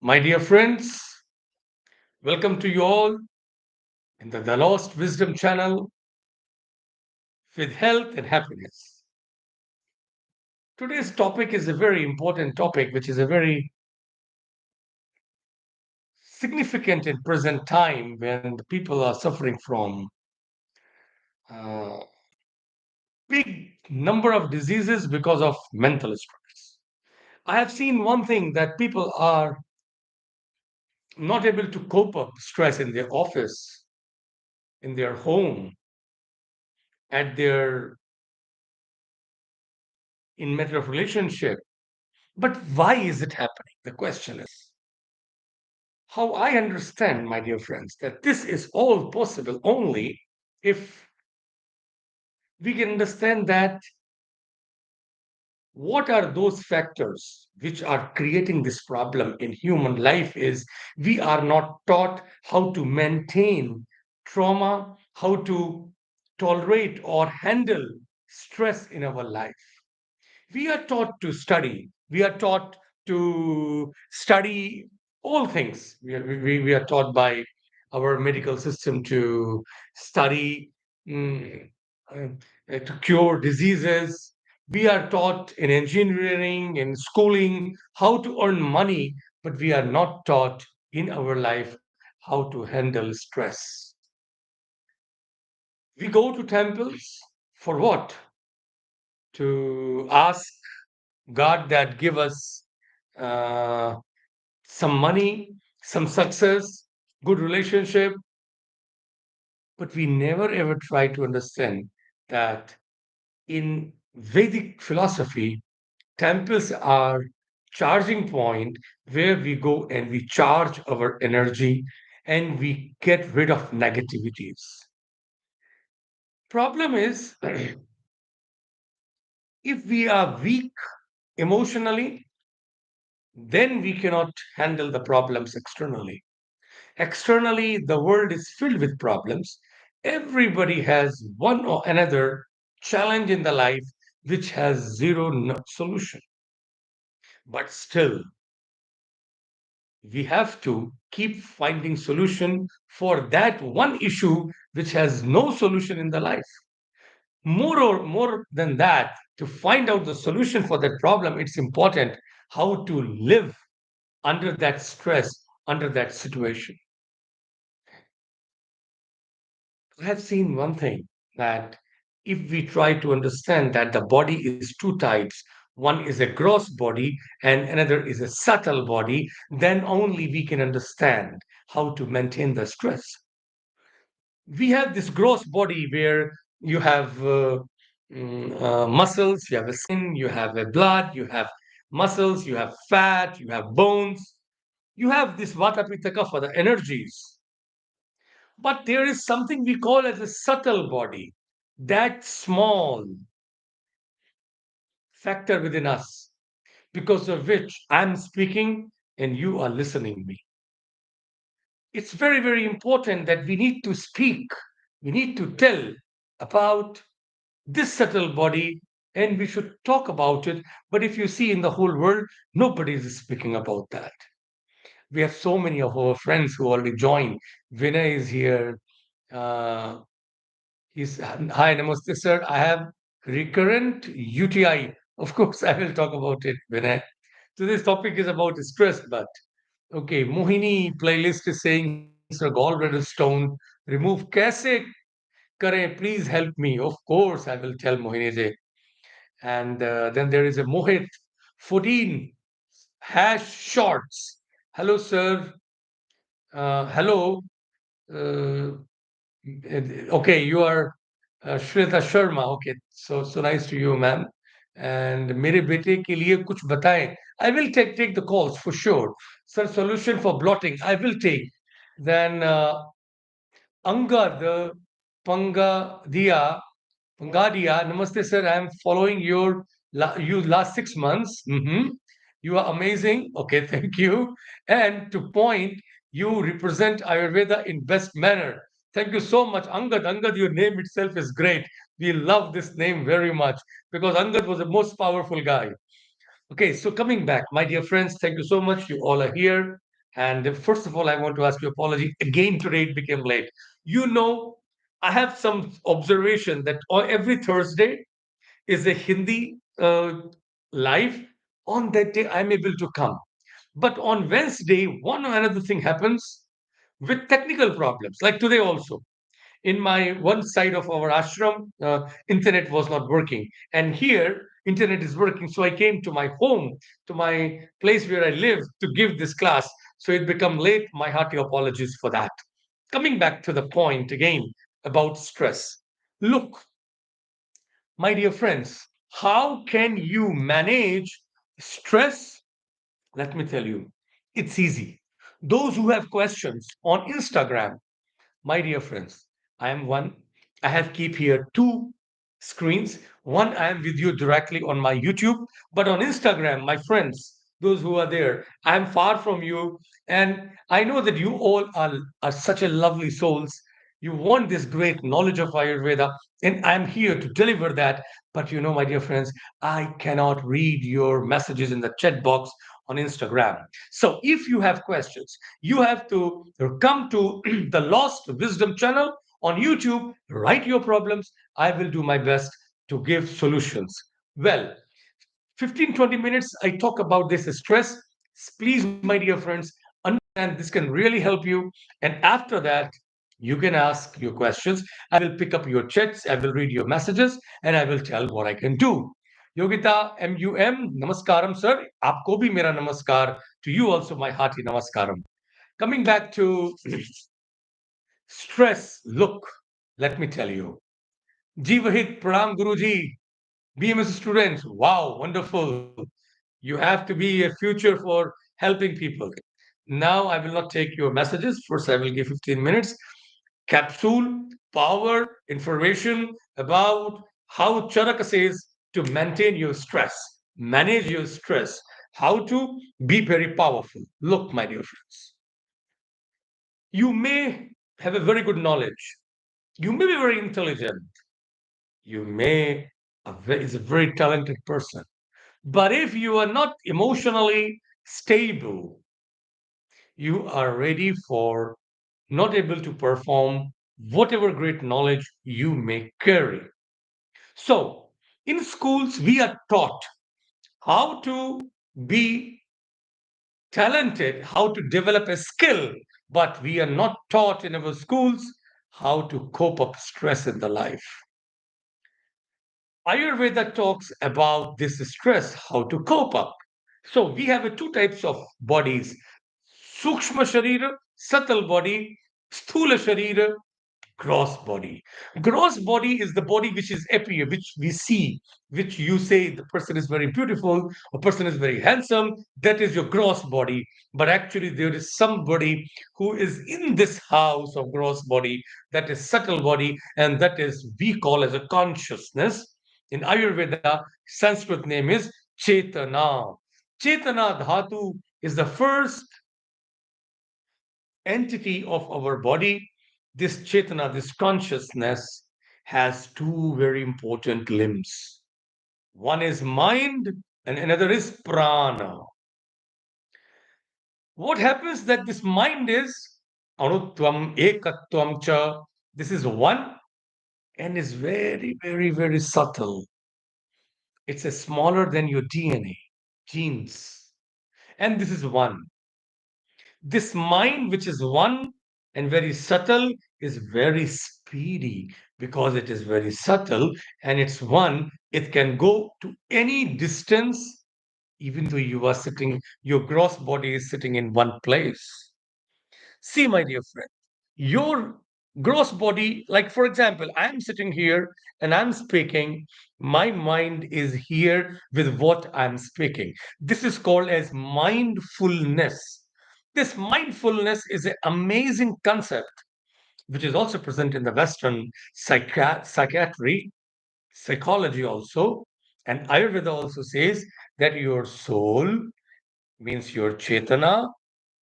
My dear friends, welcome to you all in the Lost Wisdom channel with health and happiness. Today's topic is a very important topic, which is a very significant in present time when the people are suffering from uh, big number of diseases because of mental stress. I have seen one thing that people are not able to cope up stress in their office, in their home, at their in matter of relationship. But why is it happening? The question is how I understand, my dear friends, that this is all possible only if we can understand that what are those factors which are creating this problem in human life is we are not taught how to maintain trauma, how to tolerate or handle stress in our life. We are taught to study. We are taught to study all things. We are taught by our medical system to study mm, uh, to cure diseases. We are taught in engineering, in schooling, how to earn money, but we are not taught in our life how to handle stress. We go to temples for what? To ask God that give us uh, some money, some success, good relationship, but we never ever try to understand that in Vedic philosophy, temples are charging point where we go and we charge our energy and we get rid of negativities. Problem is, if we are weak emotionally, then we cannot handle the problems externally. Externally, the world is filled with problems. Everybody has one or another challenge in the life which has zero solution. But still, we have to keep finding solution for that one issue which has no solution in the life. More than that, to find out the solution for that problem, it's important how to live under that stress, under that situation. I have seen one thing that if we try to understand that the body is two types, one is a gross body and another is a subtle body, then only we can understand how to maintain the stress. We have this gross body where you have muscles, you have a skin, you have a blood, you have muscles, you have fat, you have bones, you have this vata pitta kapha, the energies. But there is something we call as a subtle body, that small factor within us, because of which I'm speaking and you are listening me. It's very, very important that we need to speak, we need to tell about this subtle body and we should talk about it. But if you see in the whole world, nobody is speaking about that. We have so many of our friends who already joined. Vinay is here. Uh, He's, hi, namaste, sir. I have recurrent UTI. Of course, I will talk about it, Vinay. So this topic is about stress, but okay. Mohini playlist is saying, sir, gallbladder stone remove kaise kare? Please help me. Of course, I will tell Mohini ji. And then there is a Mohit 14 hash shorts. Hello, sir. Hello. Uh, okay, you are Shweta Sharma. Okay, so nice to you, ma'am. And मेरे बेटे के लिए कुछ बताएं. I will take the calls for sure. Sir, solution for blotting. I will take. Then Angad Pangadia Pangadia. Namaste, sir. I am following you last 6 months. You are amazing. Okay, thank you. And to point, you represent Ayurveda in best manner. Thank you so much, Angad. Angad, your name itself is great. We love this name very much because Angad was the most powerful guy. Okay, so coming back, my dear friends, thank you so much. You all are here. And first of all, I want to ask you apology. Again, today it became late. You know, I have some observation that every Thursday is a Hindi live. On that day, I'm able to come. But on Wednesday, one or another thing happens with technical problems, like today also in my one side of our ashram, internet was not working, and here internet is working. So I came to my home, to my place where I live, to give this class. So it become late. My hearty apologies for that. Coming back to the point again about stress. Look, my dear friends, how can you manage stress? Let me tell you, it's easy. Those who have questions on Instagram, my dear friends, I am one. I have keep here two screens. One, I am with you directly on my YouTube, but on Instagram, my friends, those who are there, I am far from you. And I know that you all are such a lovely souls. You want this great knowledge of Ayurveda, and I'm here to deliver that. But you know, my dear friends, I cannot read your messages in the chat box on Instagram. So if you have questions, you have to come to the Lost Wisdom channel on YouTube, write your problems. I will do my best to give solutions. Well, 15-20 minutes, I talk about this stress. Please, my dear friends, understand this can really help you. And after that, you can ask your questions. I will pick up your chats, I will read your messages, and I will tell what I can do. Yogita MUM, Namaskaram, sir. Aapko bhi mera namaskar. To you also, my hearty namaskaram. Coming back to stress, look, let me tell you. Jeevahit Pranam Guruji, BMS students, wow, wonderful. You have to be a future for helping people. Now I will not take your messages. First, I will give 15 minutes. Capsule, power, information about how Charaka says to maintain your stress, manage your stress, how to be very powerful. Look, my dear friends, you may have a very good knowledge. You may be very intelligent. You may is a very talented person. But if you are not emotionally stable, you are ready for not able to perform whatever great knowledge you may carry. So, in schools, we are taught how to be talented, how to develop a skill, but we are not taught in our schools how to cope up stress in the life. Ayurveda talks about this stress, how to cope up. So we have two types of bodies: Sukshma Sharira, subtle body; Sthula Sharira, gross body. Gross body is the body which is appear, which we see, which you say the person is very beautiful, a person is very handsome. That is your gross body. But actually, there is somebody who is in this house of gross body, that is subtle body, and that is we call as a consciousness. In Ayurveda, Sanskrit name is Chetana. Chetana Dhatu is the first entity of our body. This Chetana, this consciousness, has two very important limbs. One is mind and another is prana. What happens that this mind is anutvam ekatvam cha. This is one and is very, very, very subtle. It's a smaller than your DNA, genes. And this is one. This mind, which is one and very subtle, is very speedy because it is very subtle and it's one. It can go to any distance, even though you are sitting, your gross body is sitting in one place. See, my dear friend, your gross body, like for example, I'm sitting here and I'm speaking, my mind is here with what I'm speaking. This is called as mindfulness. This mindfulness is an amazing concept, which is also present in the Western psychiatry, psychology also. And Ayurveda also says that your soul means your Chetana,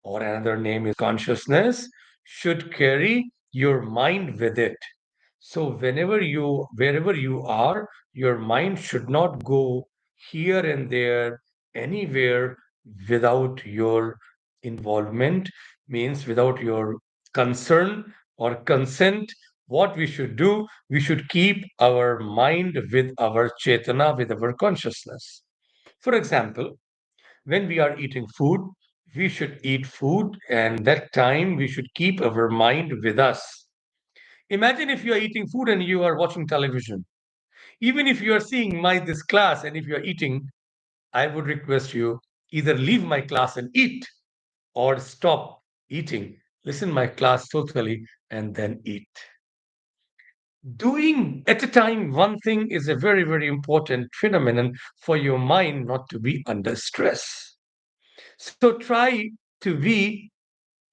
or another name is consciousness, should carry your mind with it. So wherever you are, your mind should not go here and there, anywhere without your Involvement means without your concern or consent, what we should do, we should keep our mind with our chetana, with our consciousness. For example, when we are eating food, we should eat food, and that time we should keep our mind with us. Imagine if you are eating food and you are watching television. Even if you are seeing my this class and if you are eating, I would request you either leave my class and eat or stop eating, listen my class totally, and then eat. Doing at a time one thing is a very, very important phenomenon for your mind not to be under stress. So try to be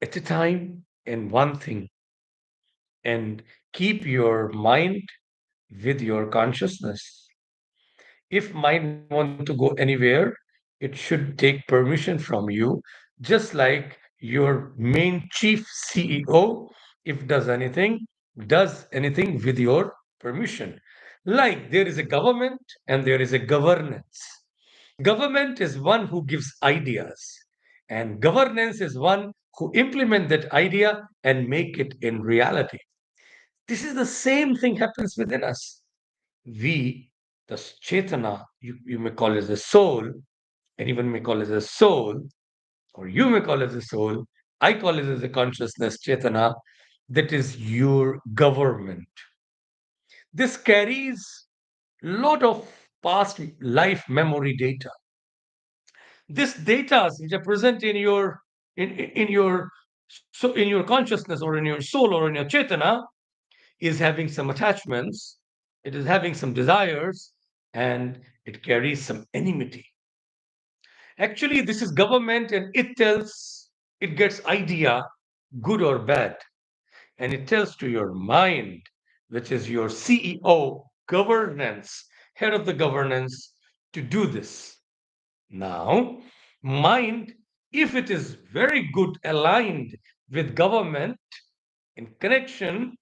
at a time in one thing and keep your mind with your consciousness. If mind want to go anywhere, it should take permission from you, just like your main chief CEO, if does anything with your permission. Like there is a government and there is a governance. Government is one who gives ideas, and governance is one who implement that idea and make it in reality. This is the same thing happens within us. We, the Chetana, you may call it the soul, anyone may call it the soul, or you may call it the soul. I call it as a consciousness, Chetana, that is your government. This carries lot of past life memory data. This data which are present in your in your in your consciousness or in your soul or in your Chetana is having some attachments, it is having some desires, and it carries some enmity. Actually, this is government and it tells, it gets idea, good or bad, and it tells to your mind, which is your CEO, governance, head of the governance, to do this. Now, mind, if it is very good aligned with government in connection,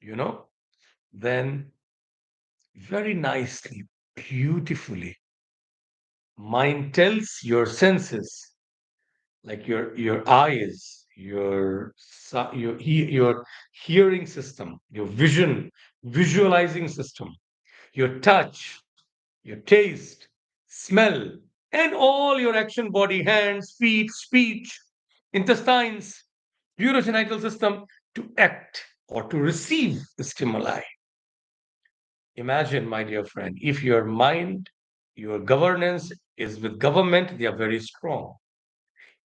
you know, then very nicely, beautifully, mind tells your senses, like your eyes, your hearing system, your vision, visualizing system, your touch, your taste, smell, and all your action body, hands, feet, speech, intestines, urogenital system to act or to receive the stimuli. Imagine, my dear friend, if your mind, your governance is with government, they are very strong.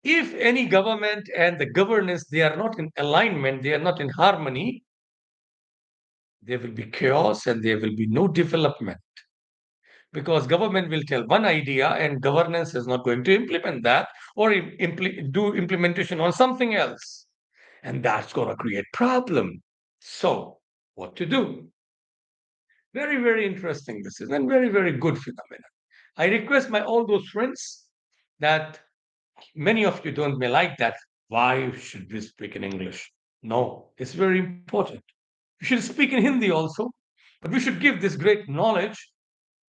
If any government and the governance, they are not in alignment, they are not in harmony, there will be chaos and there will be no development, because government will tell one idea and governance is not going to implement that or do implementation on something else, and that's going to create problem. So what to do? Very, very interesting this is, and very, very good phenomenon. I request my all those friends that many of you don't may like that. Why should we speak in English? No, it's very important. We should speak in Hindi also, but we should give this great knowledge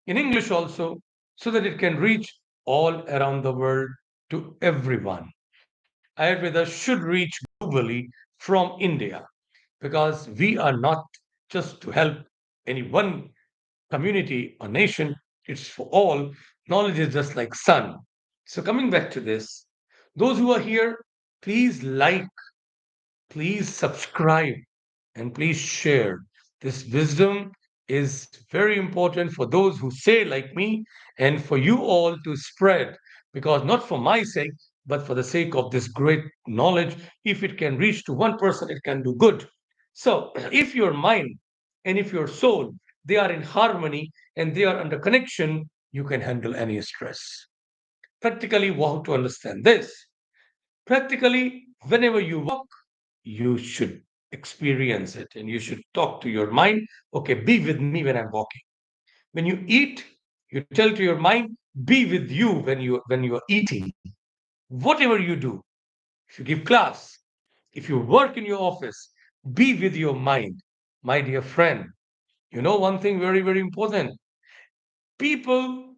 in English also so that it can reach all around the world to everyone. Ayurveda should reach globally from India, because we are not just to help any one community or nation, it's for all. Knowledge is just like sun. So coming back to this, those who are here, please like, please subscribe, and please share. This wisdom is very important for those who say like me and for you all to spread, because not for my sake, but for the sake of this great knowledge. If it can reach to one person, it can do good. So if your mind and if your soul, they are in harmony and they are under connection, you can handle any stress. Practically, how to understand this? Practically, whenever you walk, you should experience it and you should talk to your mind, okay, be with me when I'm walking. When you eat, you tell to your mind, be with you when you are eating. Whatever you do, if you give class, if you work in your office, be with your mind. My dear friend, you know one thing very, very important. People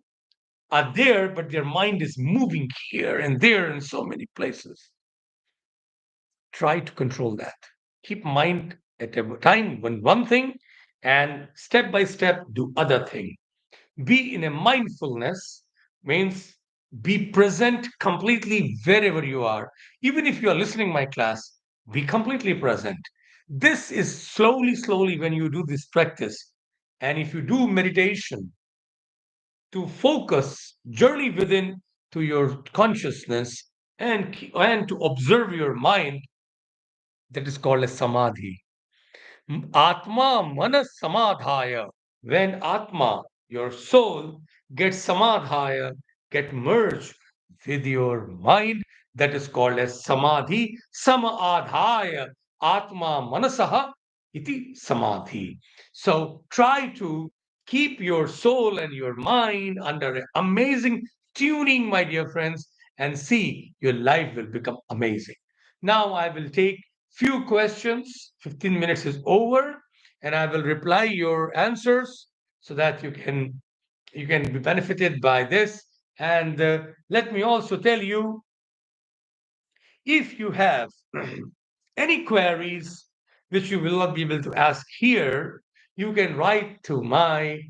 are there, but their mind is moving here and there in so many places. Try to control that. Keep mind at a time when one thing and step by step do other thing. Be in a mindfulness means be present completely wherever you are. Even if you are listening my class, be completely present. This is slowly when you do this practice. And if you do meditation to focus, journey within to your consciousness and to observe your mind, that is called as samadhi. Atma manas samadhaya. When Atma, your soul, gets samadhaya, get merged with your mind, that is called as samadhi. Samadhaya. Atma manasaha iti samadhi. So try to keep your soul and your mind under amazing tuning, my dear friends, and see your life will become amazing. Now I will take few questions. 15 minutes is over, and I will reply your answers so that you can be benefited by this. And let me also tell you, if you have any queries which you will not be able to ask here, you can write to my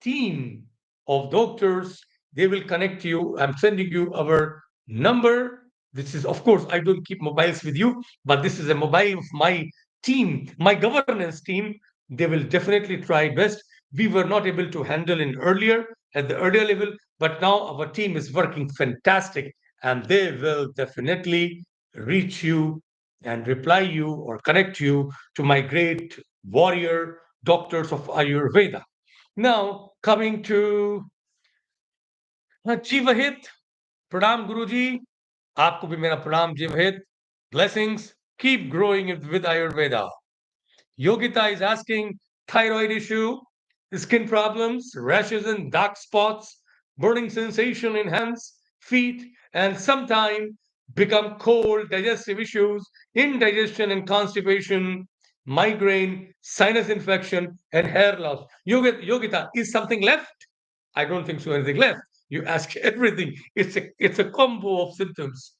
team of doctors. They will connect you. I'm sending you our number. This is, of course, I don't keep mobiles with you, but this is a mobile of my team, my governance team. They will definitely try best. We were not able to handle in earlier at the earlier level, but now our team is working fantastic, and they will definitely reach you and reply you or connect you to my great warrior doctors of Ayurveda. Now, coming to Jivahit, Pranam Guruji, आपको भी मेरा प्रणाम Jivahit. Blessings, keep growing with Ayurveda. Yogita is asking thyroid issue, skin problems, rashes and dark spots, burning sensation in hands, feet, and sometimes become cold, digestive issues, indigestion and constipation, migraine, sinus infection, and hair loss. Yogita, is something left? I don't think so. Anything left? You ask everything. It's a combo of symptoms.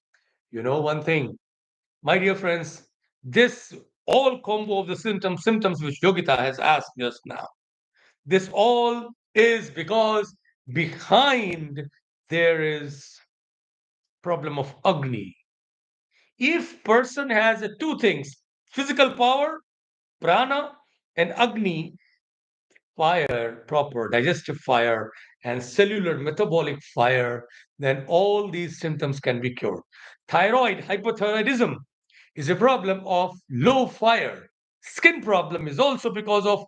You know one thing, my dear friends, this all combo of the symptoms which Yogita has asked just now, this all is because behind there is problem of Agni. If person has two things, physical power, prana, and Agni, fire, proper digestive fire, and cellular metabolic fire, then all these symptoms can be cured. Thyroid, hypothyroidism, is a problem of low fire. Skin problem is also because of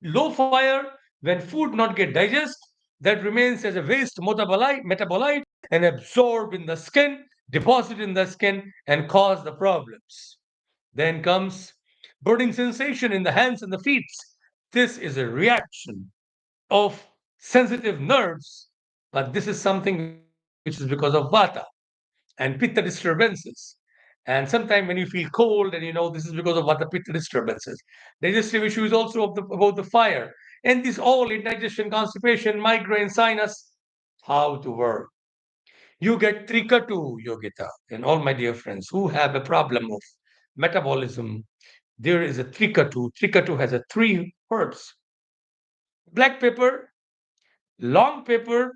low fire. When food not get digest, that remains as a waste metabolite and absorb in the skin, deposit in the skin, and cause the problems. Then comes burning sensation in the hands and the feet. This is a reaction of sensitive nerves, but this is something which is because of vata and pitta disturbances. And sometimes when you feel cold, and this is because of vata pitta disturbances. Digestive issue is also about the fire. And this all indigestion, constipation, migraine, sinus, how to work. You get trikatu, Yogita, and all my dear friends who have a problem of metabolism. There is a trikatu. Trikatu has a three herbs: black pepper, long pepper,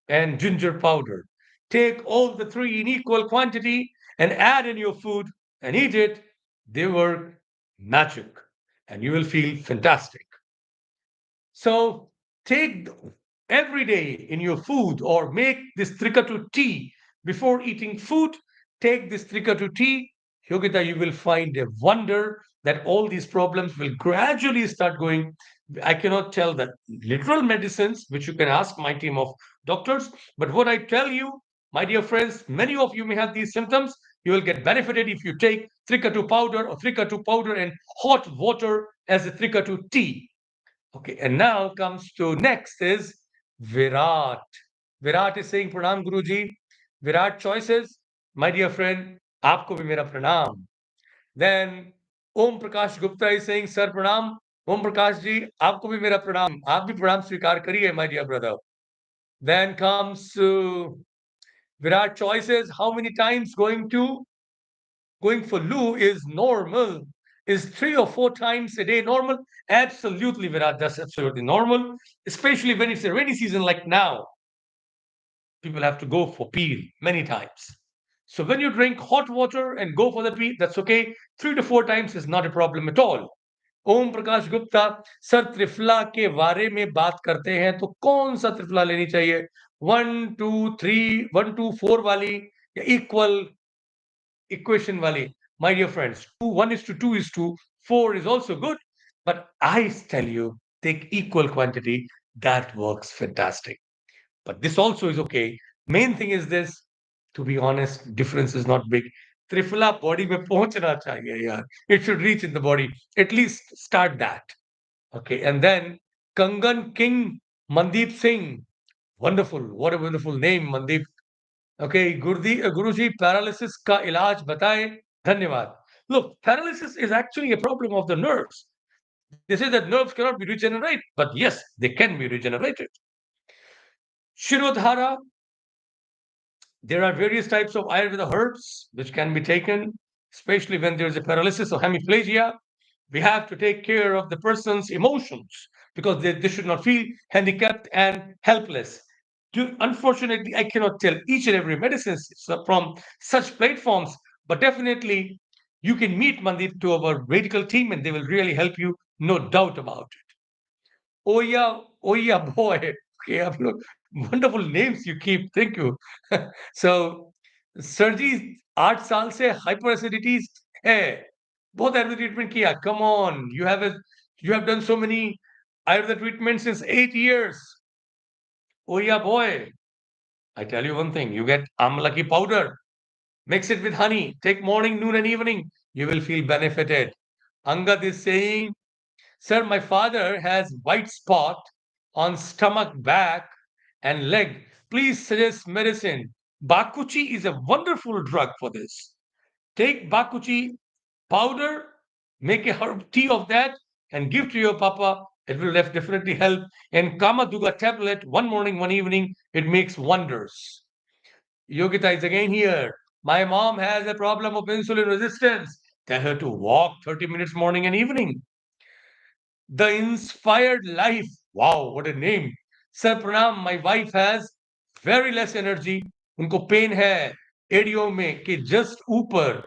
and ginger powder. Take all the three in equal quantity and add in your food and eat it. They work magic and you will feel fantastic. So take every day in your food or make this trikatu tea before eating food. Take this trikatu tea. Yogita, you will find a wonder that all these problems will gradually start going. I cannot tell the literal medicines, which you can ask my team of doctors. But what I tell you, my dear friends, many of you may have these symptoms. You will get benefited if you take trikatu powder or trikatu powder and hot water as a trikatu tea. Okay, and now comes to next is Virat. Virat is saying Pranam Guruji. Virat choices, my dear friend, आपको भी मेरा प्रणाम. Then Om Prakash Gupta is saying, Sir Pranam. Om Prakash ji, आपको भी मेरा प्रणाम. आप भी प्रणाम स्वीकार करिए, my dear brother. Then comes Virat choices. How many times going for loo is normal? Is 3 or 4 times a day normal? Absolutely, Virat. That's absolutely normal, especially when it's a rainy season like now. People have to go for pee many times. So when you drink hot water and go for the pee, that's okay. 3 to 4 times is not a problem at all. Om Prakash Gupta, sir triphala के बारे में बात करते हैं तो कौन सा त्रिफला लेनी चाहिए? 1 2 3 1 2 4 वाली या equal equation wali? My dear friends, 1:2 4 is also good, but I tell you, take equal quantity. That works fantastic. But this also is okay. Main thing is this. To be honest, difference is not big. Trifla body mein pahunchna chahiye yaar. It should reach in the body. At least start that. Okay, and then Kangan King Mandeep Singh. Wonderful. What a wonderful name, Mandeep. Okay, Guruji, paralysis का इलाज बताएं. धन्यवाद. Look, paralysis is actually a problem of the nerves. They say that nerves cannot be regenerated, but yes, they can be regenerated. Shirodhara, there are various types of Ayurveda herbs which can be taken, especially when there is a paralysis or hemiplegia. We have to take care of the person's emotions because they should not feel handicapped and helpless. Unfortunately, I cannot tell each and every medicine from such platforms, but definitely you can meet Mandeep to our medical team and they will really help you, no doubt about it. Oh yeah, boy. Okay, look, wonderful names you keep. Thank you. So, sir ji 8 साल से hyper acidity है बहुत Ayurveda treatment किया come on you have done so many Ayurveda treatment since 8 years. Oh yeah, boy. I tell you one thing, you get amlaki powder, mix it with honey, take morning, noon, and evening. You will feel benefited. Angad is saying, sir, my father has white spot on stomach, back, and leg. Please suggest medicine. Bakuchi is a wonderful drug for this. Take Bakuchi powder, make a herb tea of that, and give to your papa. It will definitely help. And Kamaduga tablet, one morning, one evening, it makes wonders. Yogita is again here. My mom has a problem of insulin resistance. Tell her to walk 30 minutes morning and evening. The Inspired Life. Wow, what a name. Sir Pranam, my wife has very less energy. उनको pen है audio में कि just ऊपर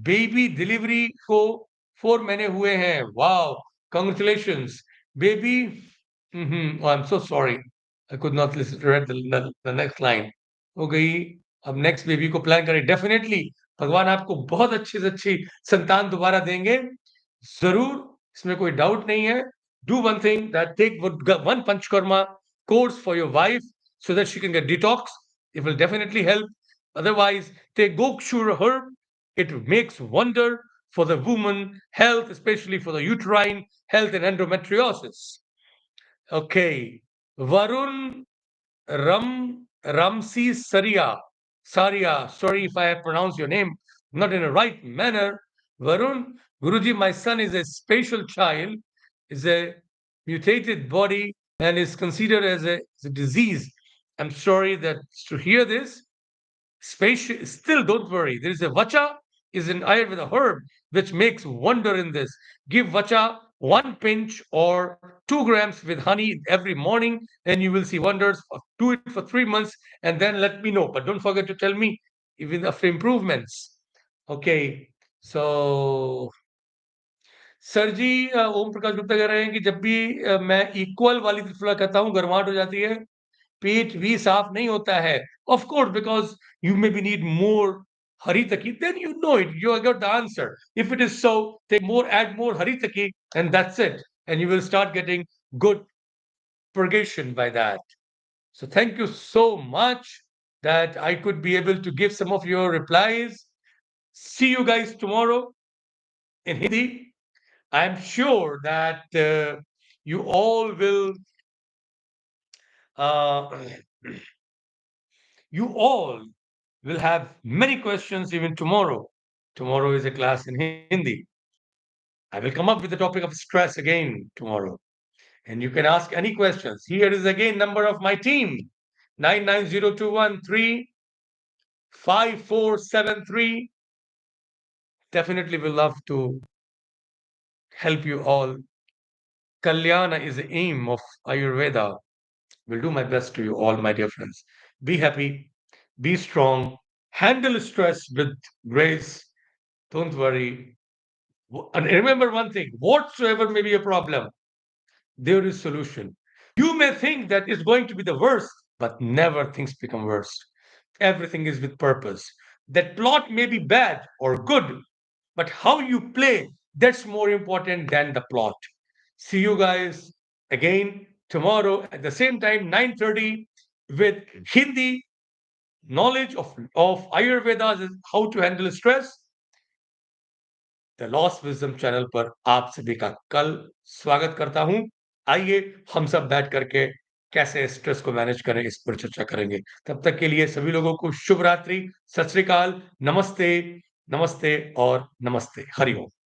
baby delivery को 4 महीने हुए हैं. Wow, congratulations baby. I am so sorry, I could not read the next line. हो गई. अब नेक्स्ट बेबी को प्लान करें. डेफिनेटली भगवान आपको बहुत अच्छी से अच्छी संतान दोबारा देंगे जरूर. इसमें कोई डाउट नहीं है. Do one thing, that take one panchkarma course for your wife so that she can get detox. It will definitely help. Otherwise, take gokshura herb. It makes wonder for the woman health, especially for the uterine health and endometriosis. Okay. Varun Ramsi Saria. Sorry if I have pronounced your name not in a right manner. Varun, Guruji, my son is a special child, is a mutated body, and is considered as a disease. I'm sorry that to hear this. Still, don't worry. There is a vacha, is an Ayurveda herb which makes wonder in this. Give vacha 1 pinch or 2 grams with honey every morning, and you will see wonders. Do it for 3 months, and then let me know. But don't forget to tell me even after improvements. Okay, so sir ji Om Prakash Gupta कह रहे हैं कि जब भी मैं equal वाली त्रिफला कहता हूँ गर्माहट हो जाती है, पेट भी साफ नहीं होता है. Of course because you may be need more haritaki, then you know it. You got the answer. If it is so, add more haritaki, and that's it. And you will start getting good purgation by that. So thank you so much that I could be able to give some of your replies. See you guys tomorrow in Hindi. I'm sure that you all will uh, you all will have many questions even tomorrow. Tomorrow is a class in Hindi. I will come up with the topic of stress again tomorrow. And you can ask any questions. Here is again number of my team. 9902135473. Definitely will love to help you all. Kalyana is the aim of Ayurveda. Will do my best to you all, my dear friends. Be happy, be strong, handle stress with grace. Don't worry. And remember one thing, whatsoever may be a problem, there is solution. You may think that it's going to be the worst, but never things become worse. Everything is with purpose. That plot may be bad or good, but how you play, that's more important than the plot. See you guys again tomorrow at the same time, 9:30, with Hindi knowledge of Ayurveda, how to handle stress. The lost wisdom channel पर आप सभी का कल स्वागत करता हूं। आइए हम सब बैठ करके कैसे स्ट्रेस को मैनेज करें इस पर चर्चा करेंगे। तब तक के लिए सभी लोगों को शुभ रात्रि, सत श्री अकाल, नमस्ते, नमस्ते और नमस्ते। हरि ओम।